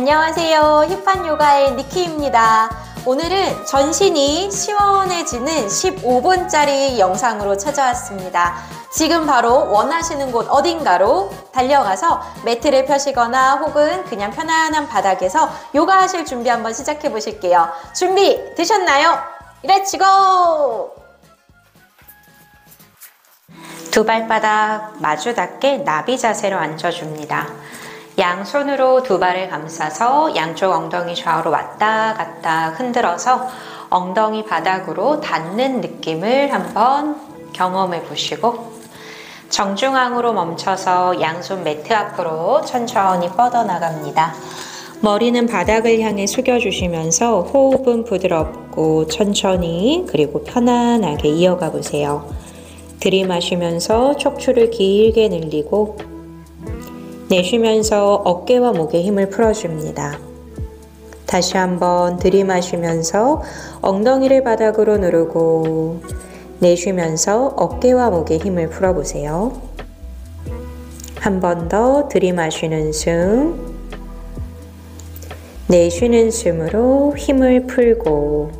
안녕하세요. 힙한 요가의 니키입니다. 오늘은 전신이 시원해지는 15분짜리 영상으로 찾아왔습니다. 지금 바로 원하시는 곳 어딘가로 달려가서 매트를 펴시거나 혹은 그냥 편안한 바닥에서 요가 하실 준비 한번 시작해 보실게요. 준비 되셨나요? 렛츠고! 두 발바닥 마주 닿게 나비 자세로 앉아줍니다. 양손으로 두 발을 감싸서 양쪽 엉덩이 좌우로 왔다 갔다 흔들어서 엉덩이 바닥으로 닿는 느낌을 한번 경험해 보시고 정중앙으로 멈춰서 양손 매트 앞으로 천천히 뻗어나갑니다. 머리는 바닥을 향해 숙여주시면서 호흡은 부드럽고 천천히 그리고 편안하게 이어가 보세요. 들이마시면서 척추를 길게 늘리고 내쉬면서 어깨와 목에 힘을 풀어줍니다. 다시 한번 들이마시면서 엉덩이를 바닥으로 누르고 내쉬면서 어깨와 목에 힘을 풀어보세요. 한 번 더 들이마시는 숨, 내쉬는 숨으로 힘을 풀고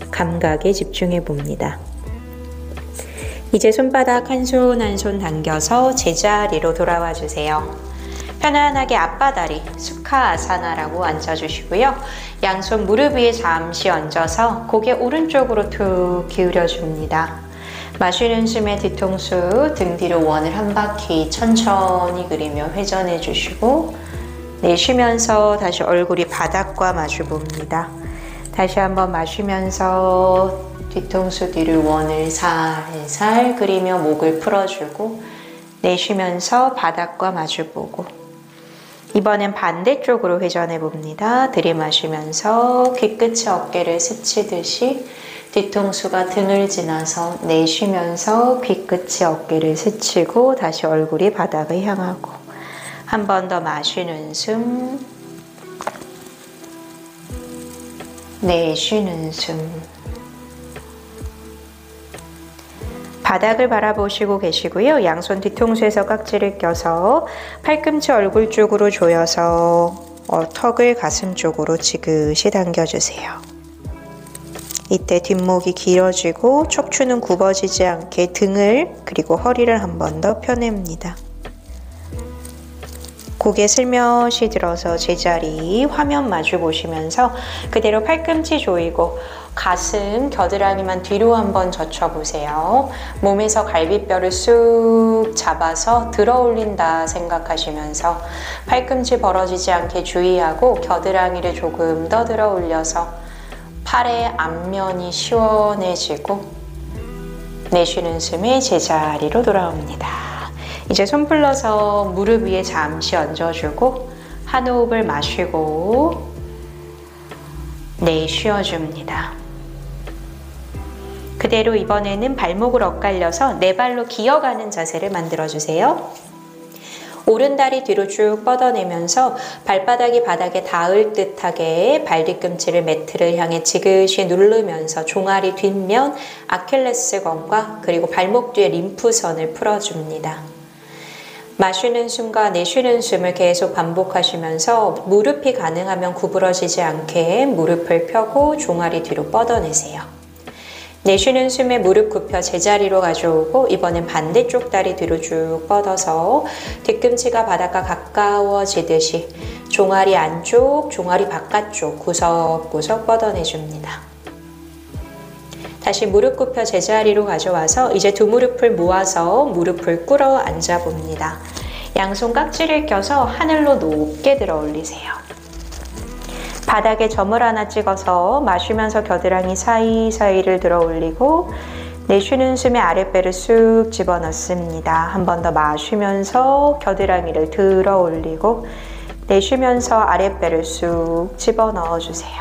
감각에 집중해 봅니다. 이제 손바닥 한 손 한 손 당겨서 제자리로 돌아와 주세요. 편안하게 앞바다리 수카아사나라고 앉아주시고요. 양손 무릎 위에 잠시 얹어서 고개 오른쪽으로 툭 기울여 줍니다. 마시는 숨에 뒤통수 등 뒤로 원을 한 바퀴 천천히 그리며 회전해 주시고 내쉬면서 다시 얼굴이 바닥과 마주 봅니다. 다시 한번 마시면서 뒤통수 뒤를 원을 살살 그리며 목을 풀어주고 내쉬면서 바닥과 마주보고 이번엔 반대쪽으로 회전해 봅니다. 들이마시면서 귀끝이 어깨를 스치듯이 뒤통수가 등을 지나서 내쉬면서 귀끝이 어깨를 스치고 다시 얼굴이 바닥을 향하고 한 번 더 마시는 숨 내쉬는 숨 바닥을 바라보시고 계시고요. 양손 뒤통수에서 깍지를 껴서 팔꿈치 얼굴 쪽으로 조여서 턱을 가슴 쪽으로 지그시 당겨주세요. 이때 뒷목이 길어지고 척추는 굽어지지 않게 등을 그리고 허리를 한 번 더 펴냅니다. 고개 슬며시 들어서 제자리 화면 마주 보시면서 그대로 팔꿈치 조이고 가슴 겨드랑이만 뒤로 한번 젖혀보세요. 몸에서 갈비뼈를 쑥 잡아서 들어 올린다 생각하시면서 팔꿈치 벌어지지 않게 주의하고 겨드랑이를 조금 더 들어 올려서 팔의 앞면이 시원해지고 내쉬는 숨에 제자리로 돌아옵니다. 이제 손 풀러서 무릎 위에 잠시 얹어주고 한 호흡을 마시고 내쉬어줍니다. 그대로 이번에는 발목을 엇갈려서 네 발로 기어가는 자세를 만들어주세요. 오른다리 뒤로 쭉 뻗어내면서 발바닥이 바닥에 닿을 듯하게 발뒤꿈치를 매트를 향해 지그시 누르면서 종아리 뒷면 아킬레스건과 그리고 발목 뒤에 림프선을 풀어줍니다. 마시는 숨과 내쉬는 숨을 계속 반복하시면서 무릎이 가능하면 구부러지지 않게 무릎을 펴고 종아리 뒤로 뻗어내세요. 내쉬는 숨에 무릎 굽혀 제자리로 가져오고 이번엔 반대쪽 다리 뒤로 쭉 뻗어서 뒤꿈치가 바닥과 가까워지듯이 종아리 안쪽, 종아리 바깥쪽 구석구석 뻗어내줍니다. 다시 무릎 굽혀 제자리로 가져와서 이제 두 무릎을 모아서 무릎을 꿇어 앉아봅니다. 양손 깍지를 껴서 하늘로 높게 들어 올리세요. 바닥에 점을 하나 찍어서 마시면서 겨드랑이 사이사이를 들어 올리고 내쉬는 숨에 아랫배를 쑥 집어넣습니다. 한 번 더 마시면서 겨드랑이를 들어 올리고 내쉬면서 아랫배를 쑥 집어넣어 주세요.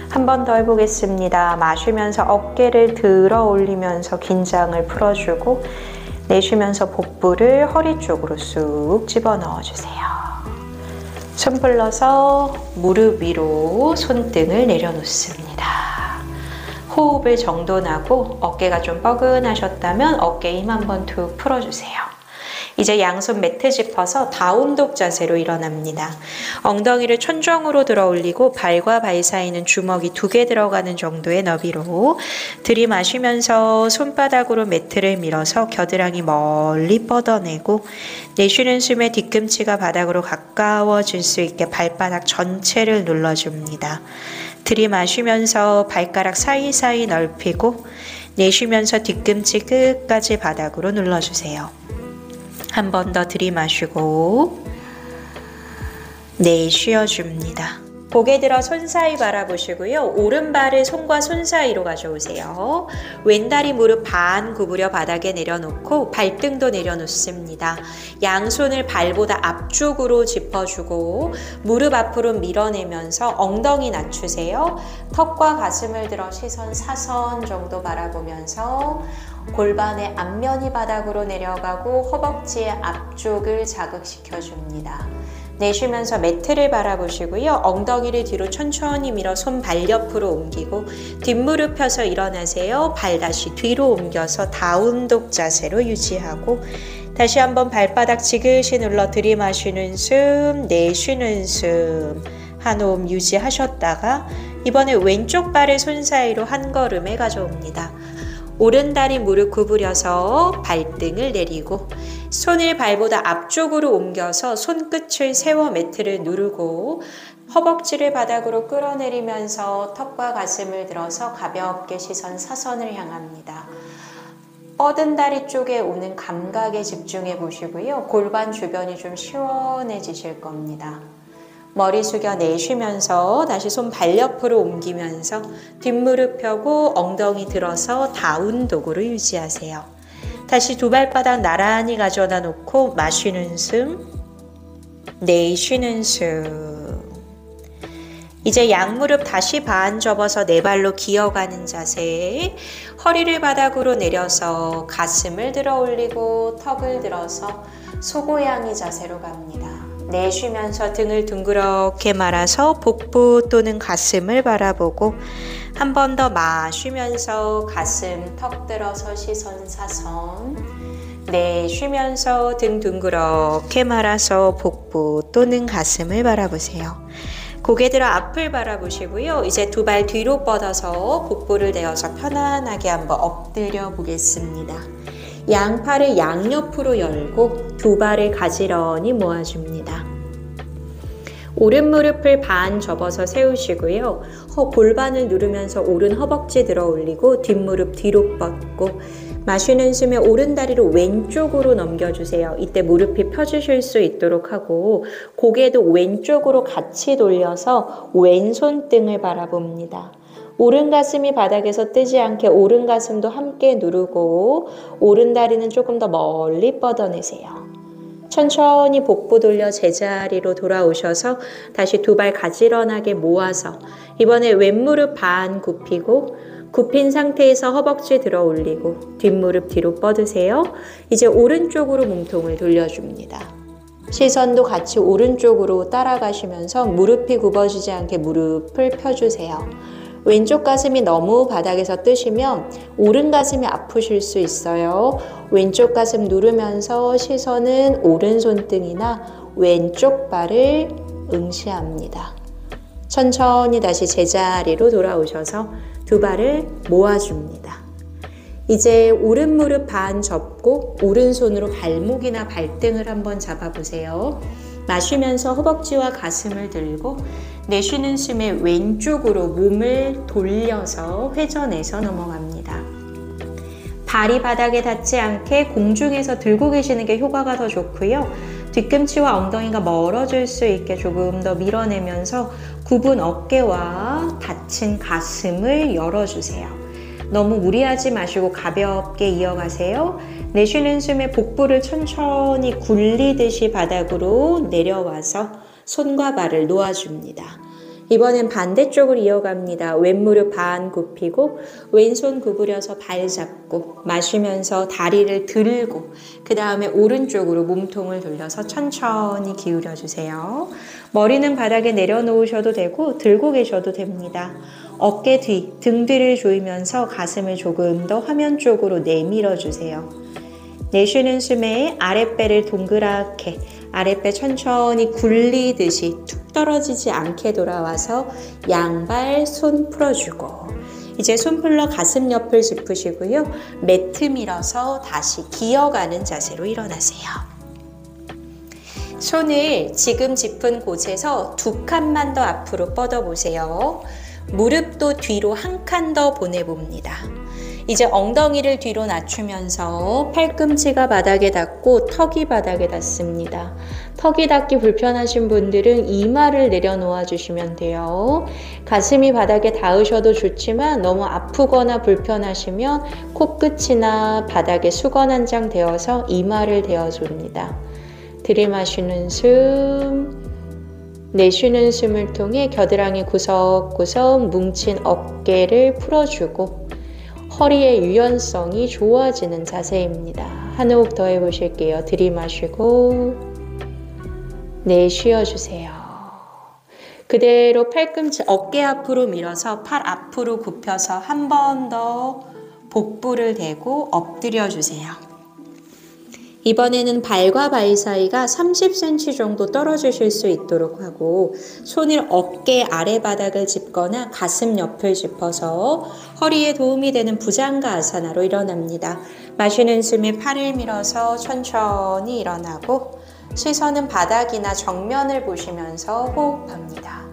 한 번 더 해보겠습니다. 마시면서 어깨를 들어 올리면서 긴장을 풀어주고 내쉬면서 복부를 허리 쪽으로 쑥 집어넣어 주세요. 손 풀러서 무릎 위로 손등을 내려놓습니다. 호흡을 정돈하고 어깨가 좀 뻐근하셨다면 어깨 힘 한번 툭 풀어주세요. 이제 양손 매트 짚어서 다운독 자세로 일어납니다. 엉덩이를 천정으로 들어 올리고 발과 발 사이는 주먹이 2개 들어가는 정도의 너비로 들이마시면서 손바닥으로 매트를 밀어서 겨드랑이 멀리 뻗어내고 내쉬는 숨에 뒤꿈치가 바닥으로 가까워질 수 있게 발바닥 전체를 눌러줍니다. 들이마시면서 발가락 사이사이 넓히고 내쉬면서 뒤꿈치 끝까지 바닥으로 눌러주세요. 한 번 더 들이마시고 내쉬어줍니다. 고개 들어 손 사이 바라보시고요. 오른발을 손과 손 사이로 가져오세요. 왼다리 무릎 반 구부려 바닥에 내려놓고 발등도 내려놓습니다. 양손을 발보다 앞쪽으로 짚어주고 무릎 앞으로 밀어내면서 엉덩이 낮추세요. 턱과 가슴을 들어 시선 사선 정도 바라보면서 골반의 앞면이 바닥으로 내려가고 허벅지의 앞쪽을 자극시켜줍니다. 내쉬면서 매트를 바라보시고요. 엉덩이를 뒤로 천천히 밀어 손 발 옆으로 옮기고 뒷무릎 펴서 일어나세요. 발 다시 뒤로 옮겨서 다운독 자세로 유지하고 다시 한번 발바닥 지그시 눌러 들이마시는 숨, 내쉬는 숨 한 호흡 유지하셨다가 이번에 왼쪽 발을 손 사이로 한 걸음에 가져옵니다. 오른다리 무릎 구부려서 발등을 내리고 손을 발보다 앞쪽으로 옮겨서 손끝을 세워 매트를 누르고 허벅지를 바닥으로 끌어내리면서 턱과 가슴을 들어서 가볍게 시선 사선을 향합니다. 뻗은 다리 쪽에 오는 감각에 집중해 보시고요. 골반 주변이 좀 시원해지실 겁니다. 머리 숙여 내쉬면서 다시 손 발 옆으로 옮기면서 뒷무릎 펴고 엉덩이 들어서 다운독으로 유지하세요. 다시 두 발바닥 나란히 가져다 놓고 마시는 숨, 내쉬는 숨. 이제 양무릎 다시 반 접어서 네 발로 기어가는 자세. 허리를 바닥으로 내려서 가슴을 들어 올리고 턱을 들어서 소고양이 자세로 갑니다. 내쉬면서 등을 둥그렇게 말아서 복부 또는 가슴을 바라보고 한 번 더 마시면서 가슴 턱 들어서 시선 사선. 내쉬면서 등 둥그렇게 말아서 복부 또는 가슴을 바라보세요. 고개 들어 앞을 바라보시고요. 이제 두 발 뒤로 뻗어서 복부를 대어서 편안하게 한번 엎드려 보겠습니다. 양팔을 양옆으로 열고 두 발을 가지런히 모아줍니다. 오른 무릎을 반 접어서 세우시고요. 골반을 누르면서 오른 허벅지 들어 올리고 뒷무릎 뒤로 뻗고 마시는 숨에 오른 다리를 왼쪽으로 넘겨주세요. 이때 무릎이 펴주실 수 있도록 하고 고개도 왼쪽으로 같이 돌려서 왼손 등을 바라봅니다. 오른 가슴이 바닥에서 뜨지 않게 오른 가슴도 함께 누르고 오른 다리는 조금 더 멀리 뻗어내세요. 천천히 복부 돌려 제자리로 돌아오셔서 다시 두 발 가지런하게 모아서 이번에 왼무릎 반 굽히고 굽힌 상태에서 허벅지 들어 올리고 뒷무릎 뒤로 뻗으세요. 이제 오른쪽으로 몸통을 돌려줍니다. 시선도 같이 오른쪽으로 따라가시면서 무릎이 굽어지지 않게 무릎을 펴주세요. 왼쪽 가슴이 너무 바닥에서 뜨시면 오른 가슴이 아프실 수 있어요. 왼쪽 가슴 누르면서 시선은 오른 손등이나 왼쪽 발을 응시합니다. 천천히 다시 제자리로 돌아오셔서 두 발을 모아줍니다. 이제 오른 무릎 반 접고 오른손으로 발목이나 발등을 한번 잡아보세요. 마시면서 허벅지와 가슴을 들고 내쉬는 숨에 왼쪽으로 몸을 돌려서 회전해서 넘어갑니다. 발이 바닥에 닿지 않게 공중에서 들고 계시는 게 효과가 더 좋고요. 뒤꿈치와 엉덩이가 멀어질 수 있게 조금 더 밀어내면서 굽은 어깨와 닫힌 가슴을 열어주세요. 너무 무리하지 마시고 가볍게 이어가세요. 내쉬는 숨에 복부를 천천히 굴리듯이 바닥으로 내려와서 손과 발을 놓아줍니다. 이번엔 반대쪽을 이어갑니다. 왼무릎 반 굽히고 왼손 구부려서 발 잡고 마시면서 다리를 들고 그 다음에 오른쪽으로 몸통을 돌려서 천천히 기울여 주세요. 머리는 바닥에 내려놓으셔도 되고 들고 계셔도 됩니다. 어깨 뒤, 등 뒤를 조이면서 가슴을 조금 더 화면 쪽으로 내밀어 주세요. 내쉬는 숨에 아랫배를 동그랗게, 아랫배 천천히 굴리듯이 툭 떨어지지 않게 돌아와서 양발 손 풀어주고, 이제 손풀러 가슴 옆을 짚으시고요. 매트 밀어서 다시 기어가는 자세로 일어나세요. 손을 지금 짚은 곳에서 두 칸만 더 앞으로 뻗어보세요. 무릎도 뒤로 한 칸 더 보내봅니다. 이제 엉덩이를 뒤로 낮추면서 팔꿈치가 바닥에 닿고 턱이 바닥에 닿습니다. 턱이 닿기 불편하신 분들은 이마를 내려놓아 주시면 돼요. 가슴이 바닥에 닿으셔도 좋지만 너무 아프거나 불편하시면 코끝이나 바닥에 수건 한 장 대어서 이마를 대어줍니다. 들이마시는 숨, 내쉬는 숨을 통해 겨드랑이 구석구석 뭉친 어깨를 풀어주고 허리의 유연성이 좋아지는 자세입니다. 한 호흡 더 해보실게요. 들이마시고 내쉬어주세요. 그대로 팔꿈치 어깨 앞으로 밀어서 팔 앞으로 굽혀서 한 번 더 복부를 대고 엎드려 주세요. 이번에는 발과 발 사이가 30cm 정도 떨어지실 수 있도록 하고 손을 어깨 아래 바닥을 짚거나 가슴 옆을 짚어서 허리에 도움이 되는 부장가 아사나로 일어납니다. 마시는 숨에 팔을 밀어서 천천히 일어나고 시선은 바닥이나 정면을 보시면서 호흡합니다.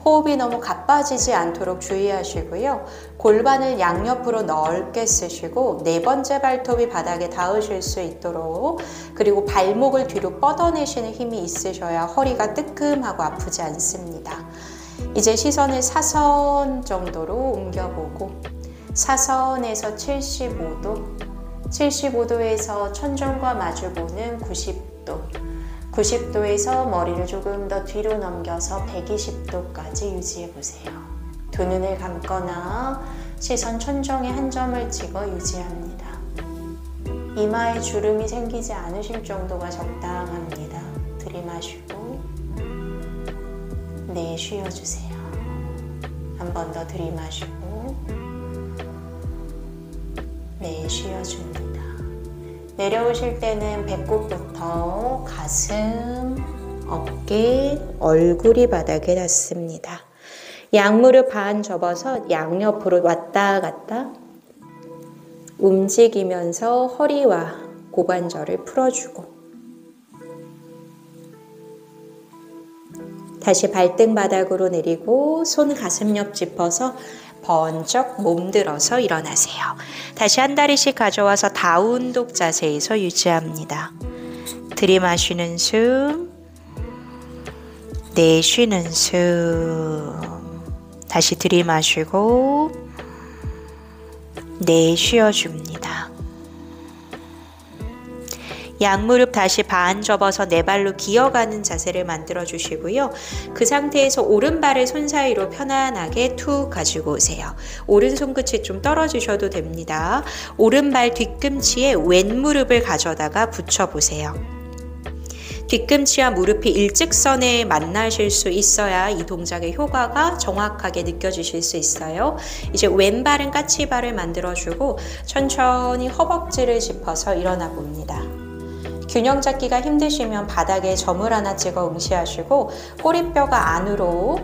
호흡이 너무 가빠지지 않도록 주의하시고요. 골반을 양옆으로 넓게 쓰시고 네 번째 발톱이 바닥에 닿으실 수 있도록, 그리고 발목을 뒤로 뻗어내시는 힘이 있으셔야 허리가 뜨끔하고 아프지 않습니다. 이제 시선을 사선 정도로 옮겨보고 사선에서 75도, 75도에서 천정과 마주보는 90도, 90도에서 머리를 조금 더 뒤로 넘겨서 120도까지 유지해보세요. 두 눈을 감거나 시선 천정에 한 점을 찍어 유지합니다. 이마에 주름이 생기지 않으실 정도가 적당합니다. 들이마시고 내쉬어주세요. 한 번 더 들이마시고 내쉬어줍니다. 내려오실 때는 배꼽부터 가슴, 어깨, 얼굴이 바닥에 닿습니다. 양무릎 반 접어서 양옆으로 왔다 갔다 움직이면서 허리와 고관절을 풀어주고 다시 발등 바닥으로 내리고 손 가슴 옆 짚어서 번쩍 몸들어서 일어나세요. 다시 한 다리씩 가져와서 다운독 자세에서 유지합니다. 들이마시는 숨, 내쉬는 숨. 다시 들이마시고 내쉬어줍니다. 양무릎 다시 반 접어서 네 발로 기어가는 자세를 만들어 주시고요. 그 상태에서 오른발을 손 사이로 편안하게 툭 가지고 오세요. 오른손 끝이 좀 떨어지셔도 됩니다. 오른발 뒤꿈치에 왼무릎을 가져다가 붙여보세요. 뒤꿈치와 무릎이 일직선에 만나실 수 있어야 이 동작의 효과가 정확하게 느껴지실 수 있어요. 이제 왼발은 까치발을 만들어주고 천천히 허벅지를 짚어서 일어나 봅니다. 균형 잡기가 힘드시면 바닥에 점을 하나 찍어 응시하시고 꼬리뼈가 안으로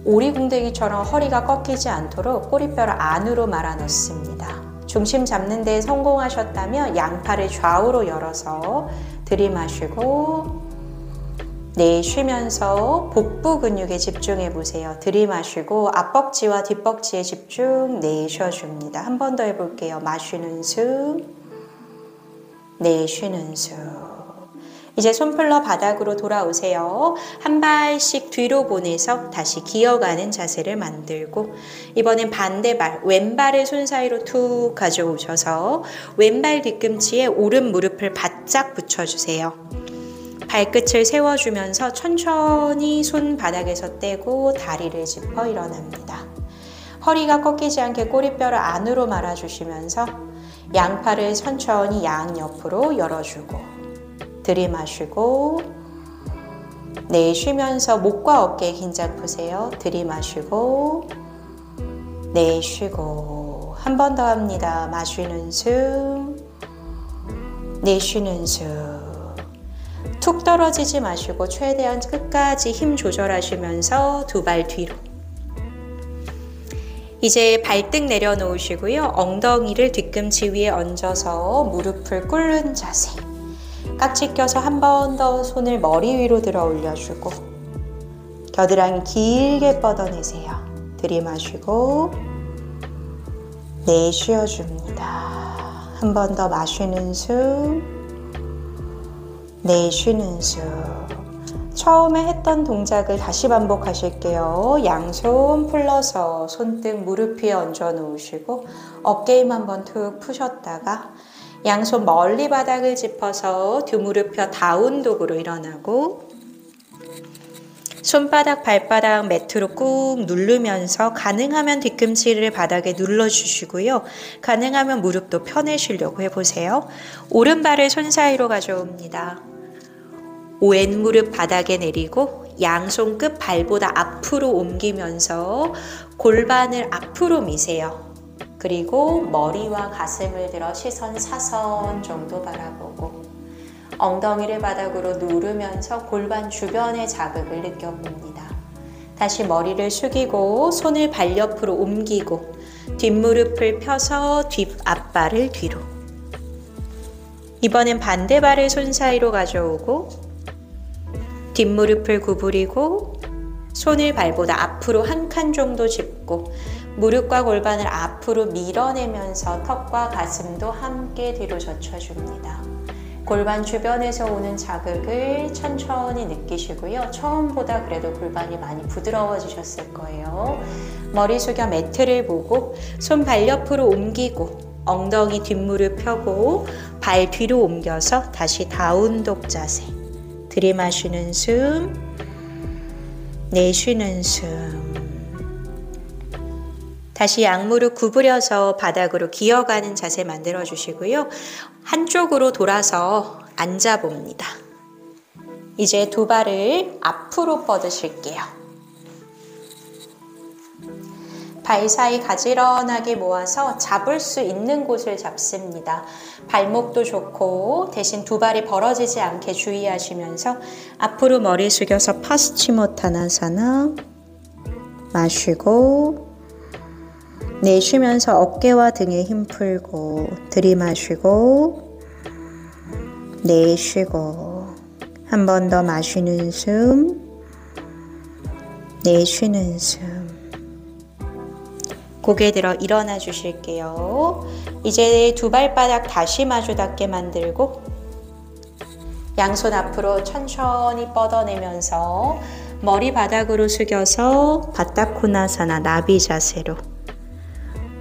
오리궁뎅이처럼 허리가 꺾이지 않도록 꼬리뼈를 안으로 말아 넣습니다. 중심 잡는 데 성공하셨다면 양팔을 좌우로 열어서 들이마시고 내쉬면서 복부 근육에 집중해 보세요. 들이마시고 앞벅지와 뒷벅지에 집중, 내쉬어줍니다. 한 번 더 해볼게요. 마시는 숨, 내쉬는 숨. 이제 손풀러 바닥으로 돌아오세요. 한 발씩 뒤로 보내서 다시 기어가는 자세를 만들고 이번엔 반대발, 왼발을 손 사이로 툭 가져오셔서 왼발 뒤꿈치에 오른 무릎을 바짝 붙여주세요. 발끝을 세워주면서 천천히 손 바닥에서 떼고 다리를 짚어 일어납니다. 허리가 꺾이지 않게 꼬리뼈를 안으로 말아주시면서 양팔을 천천히 양옆으로 열어주고 들이마시고 내쉬면서 목과 어깨에 긴장 푸세요. 들이마시고 내쉬고 한 번 더 합니다. 마시는 숨, 내쉬는 숨. 툭 떨어지지 마시고 최대한 끝까지 힘 조절하시면서 두 발 뒤로. 이제 발등 내려놓으시고요. 엉덩이를 뒤꿈치 위에 얹어서 무릎을 꿇는 자세. 깍지 껴서 한 번 더 손을 머리 위로 들어 올려주고 겨드랑이 길게 뻗어내세요. 들이마시고 내쉬어줍니다. 한 번 더 마시는 숨, 내쉬는 숨. 처음에 했던 동작을 다시 반복하실게요. 양손 풀러서 손등 무릎 위에 얹어 놓으시고 어깨 힘 한번 툭 푸셨다가 양손 멀리 바닥을 짚어서 두 무릎 펴 다운독으로 일어나고 손바닥, 발바닥 매트로 꾹 누르면서 가능하면 뒤꿈치를 바닥에 눌러주시고요. 가능하면 무릎도 펴내시려고 해보세요. 오른발을 손 사이로 가져옵니다. 왼무릎 바닥에 내리고 양손 끝 발보다 앞으로 옮기면서 골반을 앞으로 미세요. 그리고 머리와 가슴을 들어 시선 사선 정도 바라보고 엉덩이를 바닥으로 누르면서 골반 주변의 자극을 느껴봅니다. 다시 머리를 숙이고 손을 발 옆으로 옮기고 뒷무릎을 펴서 앞발을 뒤로. 이번엔 반대발을 손 사이로 가져오고 뒷무릎을 구부리고 손을 발보다 앞으로 한 칸 정도 짚고 무릎과 골반을 앞으로 밀어내면서 턱과 가슴도 함께 뒤로 젖혀줍니다. 골반 주변에서 오는 자극을 천천히 느끼시고요. 처음보다 그래도 골반이 많이 부드러워지셨을 거예요. 머리 숙여 매트를 보고 손 발 옆으로 옮기고 엉덩이 뒷무릎 펴고 발 뒤로 옮겨서 다시 다운독 자세. 들이마시는 숨, 내쉬는 숨. 다시 양무릎 구부려서 바닥으로 기어가는 자세 만들어 주시고요. 한쪽으로 돌아서 앉아봅니다. 이제 두 발을 앞으로 뻗으실게요. 발 사이 가지런하게 모아서 잡을 수 있는 곳을 잡습니다. 발목도 좋고 대신 두 발이 벌어지지 않게 주의하시면서 앞으로 머리 숙여서 파스치모타나사나 마시고 내쉬면서 어깨와 등에 힘 풀고 들이마시고 내쉬고 한 번 더 마시는 숨 내쉬는 숨. 고개 들어 일어나 주실게요. 이제 두 발바닥 다시 마주 닿게 만들고 양손 앞으로 천천히 뻗어내면서 머리 바닥으로 숙여서 바타코나사나 나비 자세로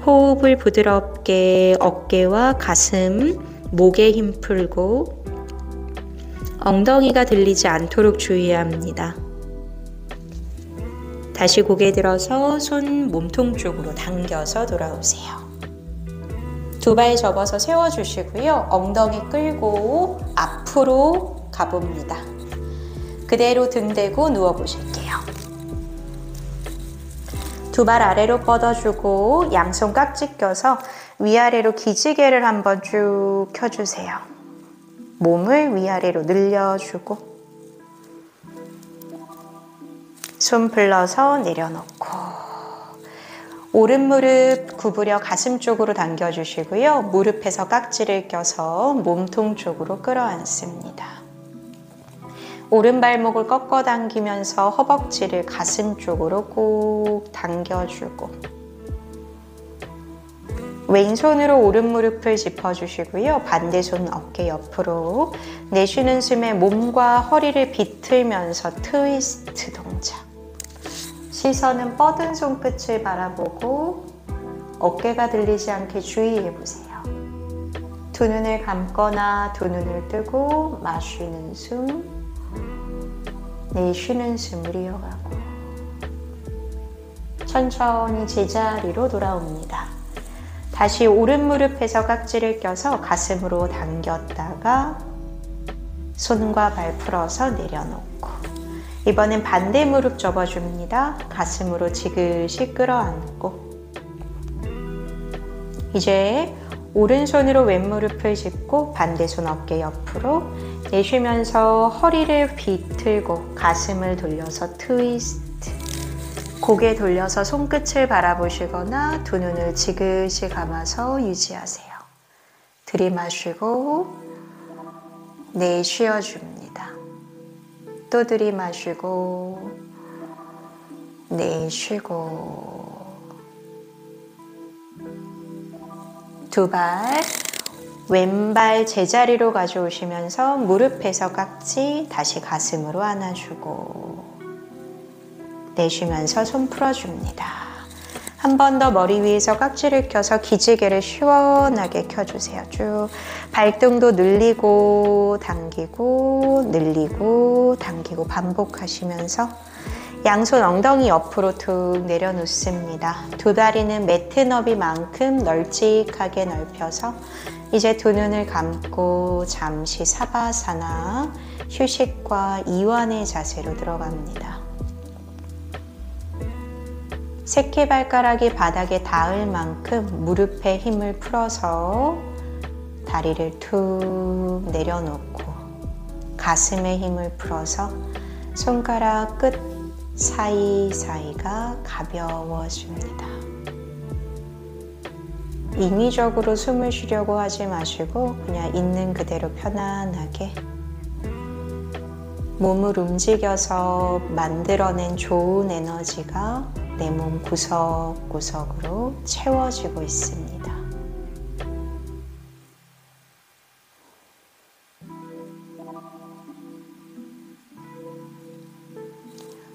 호흡을 부드럽게 어깨와 가슴, 목에 힘 풀고 엉덩이가 들리지 않도록 주의해야 합니다. 다시 고개 들어서 손 몸통 쪽으로 당겨서 돌아오세요. 두 발 접어서 세워주시고요. 엉덩이 끌고 앞으로 가봅니다. 그대로 등 대고 누워보실게요. 두 발 아래로 뻗어주고 양손 깍지 껴서 위아래로 기지개를 한번 쭉 켜주세요. 몸을 위아래로 늘려주고 손 풀러서 내려놓고 오른 무릎 구부려 가슴 쪽으로 당겨주시고요. 무릎에서 깍지를 껴서 몸통 쪽으로 끌어안습니다. 오른 발목을 꺾어 당기면서 허벅지를 가슴 쪽으로 꾹 당겨주고 왼손으로 오른 무릎을 짚어주시고요. 반대손 어깨 옆으로 내쉬는 숨에 몸과 허리를 비틀면서 트위스트 동작. 시선은 뻗은 손끝을 바라보고 어깨가 들리지 않게 주의해보세요. 두 눈을 감거나 두 눈을 뜨고 마시는 숨 내쉬는 숨을 이어가고 천천히 제자리로 돌아옵니다. 다시 오른 무릎에서 깍지를 껴서 가슴으로 당겼다가 손과 발 풀어서 내려놓고 이번엔 반대 무릎 접어줍니다. 가슴으로 지그시 끌어안고 이제 오른손으로 왼무릎을 짚고 반대손 어깨 옆으로 내쉬면서 허리를 비틀고 가슴을 돌려서 트위스트. 고개 돌려서 손끝을 바라보시거나 두 눈을 지그시 감아서 유지하세요. 들이마시고 내쉬어줍니다. 또 들이마시고 내쉬고. 두 발 왼발 제자리로 가져오시면서 무릎에서 깍지 다시 가슴으로 안아주고 내쉬면서 손 풀어줍니다. 한 번 더 머리 위에서 깍지를 껴서 기지개를 시원하게 켜주세요. 쭉 발등도 늘리고 당기고 늘리고 당기고 반복하시면서 양손 엉덩이 옆으로 툭 내려놓습니다. 두 다리는 매트 너비만큼 널찍하게 넓혀서 이제 두 눈을 감고 잠시 사바사나 휴식과 이완의 자세로 들어갑니다. 새끼발가락이 바닥에 닿을 만큼 무릎에 힘을 풀어서 다리를 툭 내려놓고 가슴에 힘을 풀어서 손가락 끝 사이사이가 가벼워집니다. 인위적으로 숨을 쉬려고 하지 마시고 그냥 있는 그대로 편안하게 몸을 움직여서 만들어낸 좋은 에너지가 내 몸 구석구석으로 채워지고 있습니다.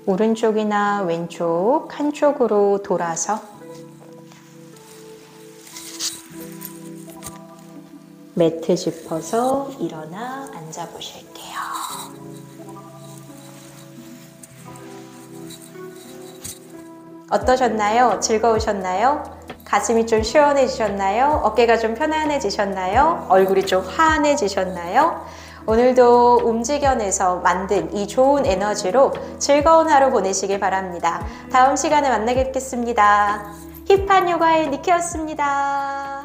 오른쪽이나 왼쪽 한쪽으로 돌아서 매트 짚어서 일어나 앉아 보실게요. 어떠셨나요? 즐거우셨나요? 가슴이 좀 시원해지셨나요? 어깨가 좀 편안해지셨나요? 얼굴이 좀 환해지셨나요? 오늘도 움직여내서 만든 이 좋은 에너지로 즐거운 하루 보내시길 바랍니다. 다음 시간에 만나겠습니다. 힙한 요가의 니키였습니다.